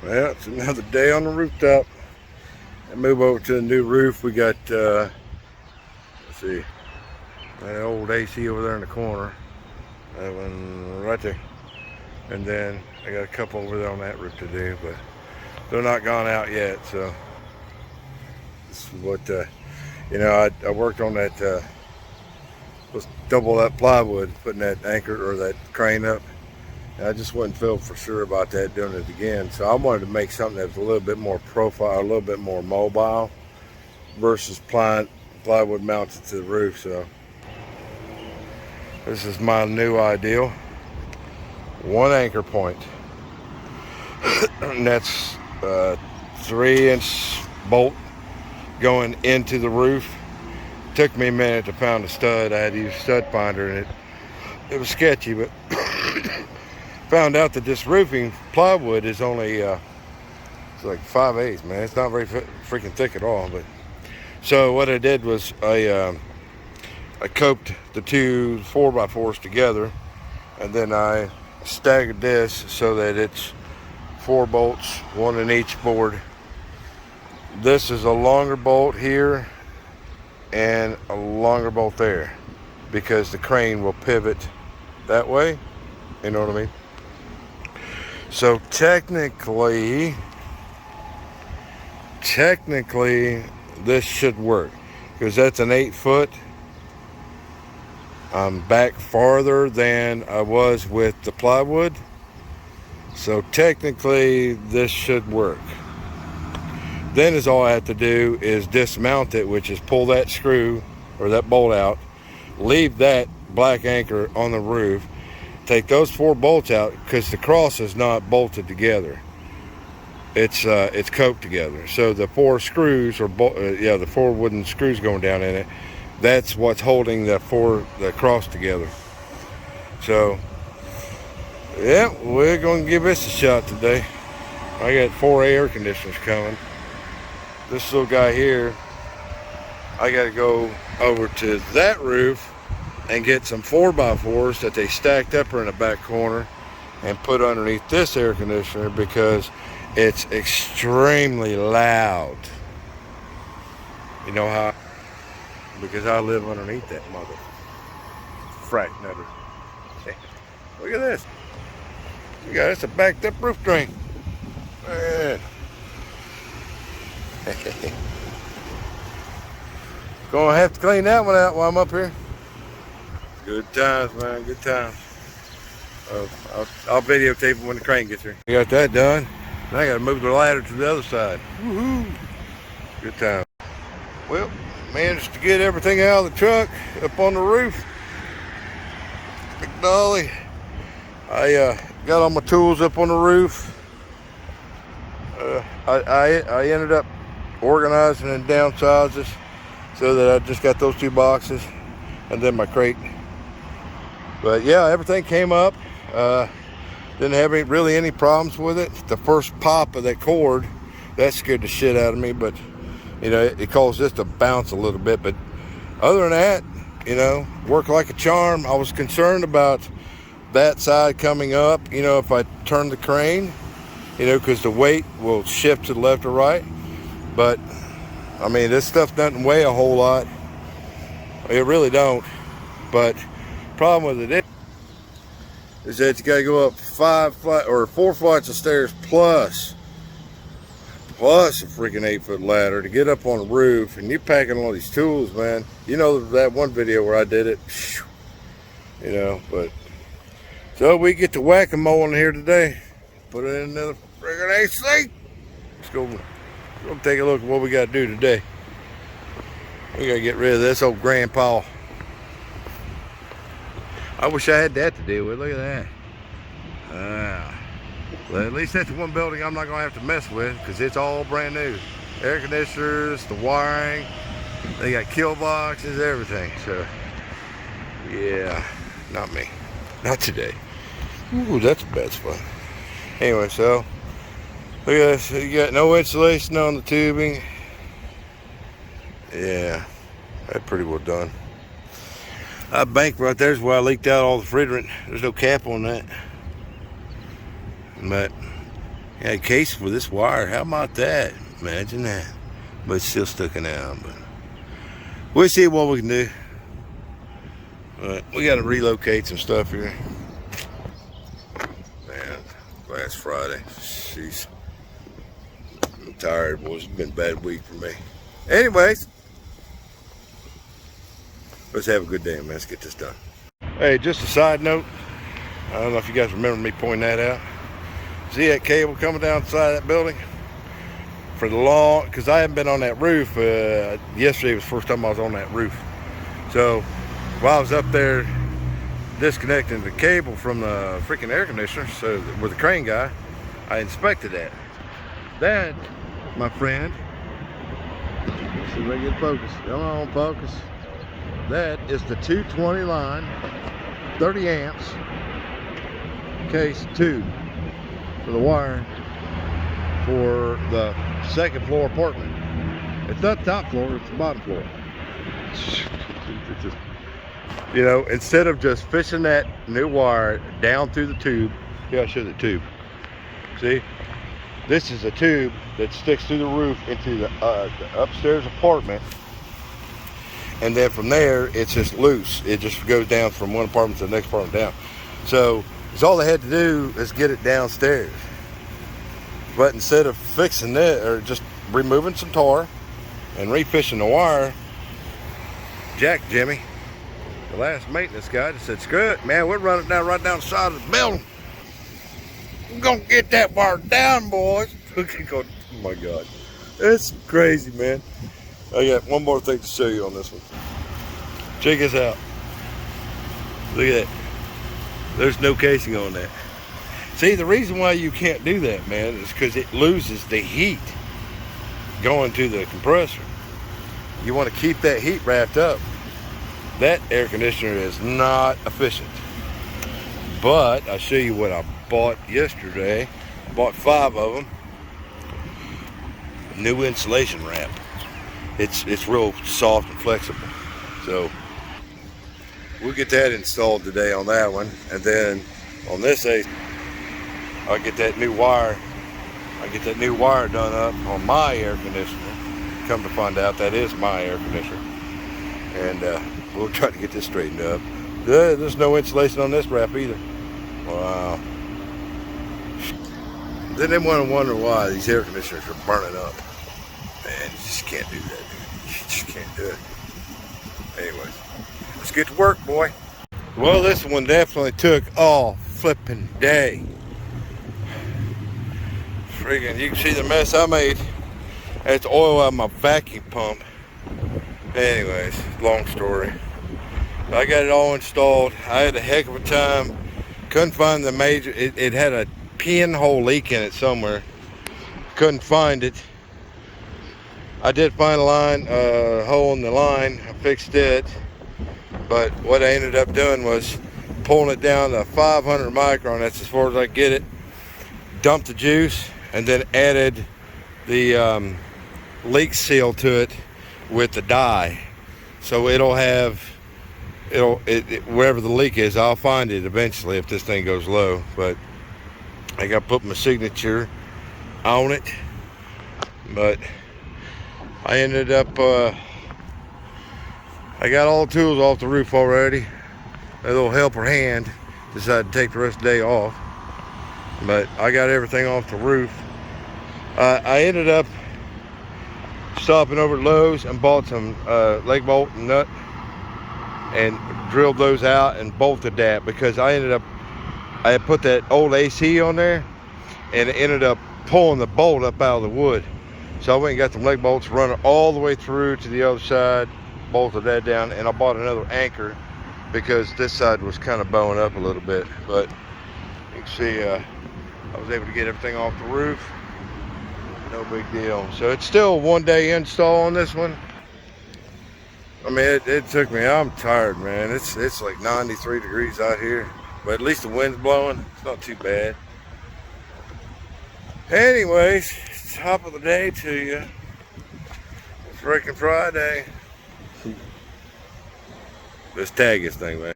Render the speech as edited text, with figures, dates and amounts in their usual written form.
Well, it's another day on the rooftop. I move over to the new roof. We got, let's see, that old AC over there in the corner. That one right there. And then I got a couple over there on that roof to do, but they're not gone out yet. So this is what, I worked on that, was double that plywood, putting that anchor or that crane up. I just wasn't feel for sure about that doing it again. So I wanted to make something that was a little bit more profile, a little bit more mobile versus plywood mounted to the roof. So this is my new ideal. One anchor point. And that's a 3-inch bolt going into the roof. Took me a minute to pound a stud. I had to use stud finder and it was sketchy, but found out that this roofing plywood is only it's like 5/8, man. It's not very freaking thick at all. But so what I did was I coped the two 4x4s together, and then I staggered this so that it's 4 bolts, one in each board. This is a longer bolt here and a longer bolt there because the crane will pivot that way. You know what I mean? So technically, this should work because that's an 8-foot. I'm back farther than I was with the plywood. So technically, this should work. Then is all I have to do is dismount it, which is pull that screw or that bolt out, leave that black anchor on the roof, take those 4 bolts out because the cross is not bolted together. It's coped together. So the 4 screws or the 4 wooden screws going down in it. That's what's holding the cross together. So yeah, we're going to give this a shot today. I got 4 air conditioners coming. This little guy here, I got to go over to that roof and get some 4x4s that they stacked up in the back corner and put underneath this air conditioner because it's extremely loud. You know how? Because I live underneath that mother frack nutter. Look at this. You got it's a backed up roof drain. Man. Gonna have to clean that one out while I'm up here. Good times, man. Good times. I'll videotape it when the crane gets here. We got that done. Now I gotta move the ladder to the other side. Woohoo! Good time. Well, managed to get everything out of the truck up on the roof. Big dolly. I got all my tools up on the roof. I ended up organizing and downsizing so that I just got those 2 boxes and then my crate. But yeah, everything came up. Didn't have any problems with it. The first pop of that cord, that scared the shit out of me, but it caused this to bounce a little bit. But other than that, worked like a charm. I was concerned about that side coming up, if I turn the crane, because the weight will shift to the left or right. But I mean, this stuff doesn't weigh a whole lot. It really don't. But problem with it is that you got to go up 4 flights of stairs plus a freaking 8-foot ladder to get up on the roof, and you're packing all these tools, man. That one video where I did it, but so we get to whack-a-mole in here today. Put it in another friggin' AC. Let's go take a look at what we got to do today. We got to get rid of this old grandpa. I wish I had that to deal with. Look at that. Well, at least that's the one building I'm not going to have to mess with because it's all brand new. Air conditioners, the wiring, they got kill boxes, everything. So, yeah, not me. Not today. Ooh, that's a bad spot. Anyway, so, look at this. You got no insulation on the tubing. Yeah, that's pretty well done. That bank right there is where I leaked out all the refrigerant. There's no cap on that. But Yeah, case for this wire. How about that? Imagine that. But it's still sticking out. But we'll see what we can do. But we got to relocate some stuff here. Man, last Friday. Jeez. I'm tired, boys. It's been a bad week for me. Anyways, let's have a good day, man. Let's get this done. Hey, just a side note. I don't know if you guys remember me pointing that out. See that cable coming down the side of that building? For the long, because I haven't been on that roof. Yesterday was the first time I was on that roof. So while I was up there disconnecting the cable from the freaking air conditioner, so with the crane guy, I inspected that. That, my friend, let's see if I get focus. Come on, focus. That is the 220 line, 30 amps case tube for the wire for the second floor apartment. It's not the top floor, it's the bottom floor. You know, instead of just fishing that new wire down through the tube, here I'll show the tube. See, this is a tube that sticks through the roof into the upstairs apartment, and then from there it's just loose. It just goes down from one apartment to the next apartment down. So all they had to do is get it downstairs. But instead of fixing it or just removing some tar and refishing the wire, Jack Jimmy, the last maintenance guy, just said, screw it, man, we're running down right down the side of the building. We're gonna get that wire down, boys. Oh my God, it's crazy, man. I got one more thing to show you on this one. Check this out. Look at that. There's no casing on that. See, the reason why you can't do that, man, is because it loses the heat going to the compressor. You want to keep that heat wrapped up. That air conditioner is not efficient. But I'll show you what I bought yesterday. I bought 5 of them. New insulation wrap. It's real soft and flexible. So we'll get that installed today on that one. And then on this AC, I'll get that new wire. I'll get that new wire done up on my air conditioner. Come to find out, that is my air conditioner. And we'll try to get this straightened up. There's no insulation on this wrap either. Wow. Then they want to wonder why these air conditioners are burning up. Man, you just can't do that, dude. You just can't do it. Anyways, let's get to work, boy. Well, this one definitely took all flipping day. Freaking, you can see the mess I made. I had to oil out my vacuum pump. Anyways, long story. I got it all installed. I had a heck of a time. Couldn't find the major, it had a pinhole leak in it somewhere. Couldn't find it. I did find a hole in the line. I fixed it. But what I ended up doing was pulling it down to 500 micron. That's as far as I get it. Dumped the juice and then added the leak seal to it with the dye. So it'll have, wherever the leak is, I'll find it eventually if this thing goes low. But I got to put my signature on it. But I ended up, I got all the tools off the roof already. A little helper hand decided to take the rest of the day off. But I got everything off the roof. I ended up stopping over at Lowe's and bought some leg bolt and nut and drilled those out and bolted that, because I had put that old AC on there and it ended up pulling the bolt up out of the wood. So I went and got some leg bolts, run it all the way through to the other side, bolted that down, and I bought another anchor because this side was kind of bowing up a little bit. But you can see I was able to get everything off the roof. No big deal. So it's still a 1-day install on this one. I mean, it took me, I'm tired, man. It's like 93 degrees out here, but at least the wind's blowing. It's not too bad. Anyways, top of the day to you. It's freaking Friday. Let's tag this thing, man.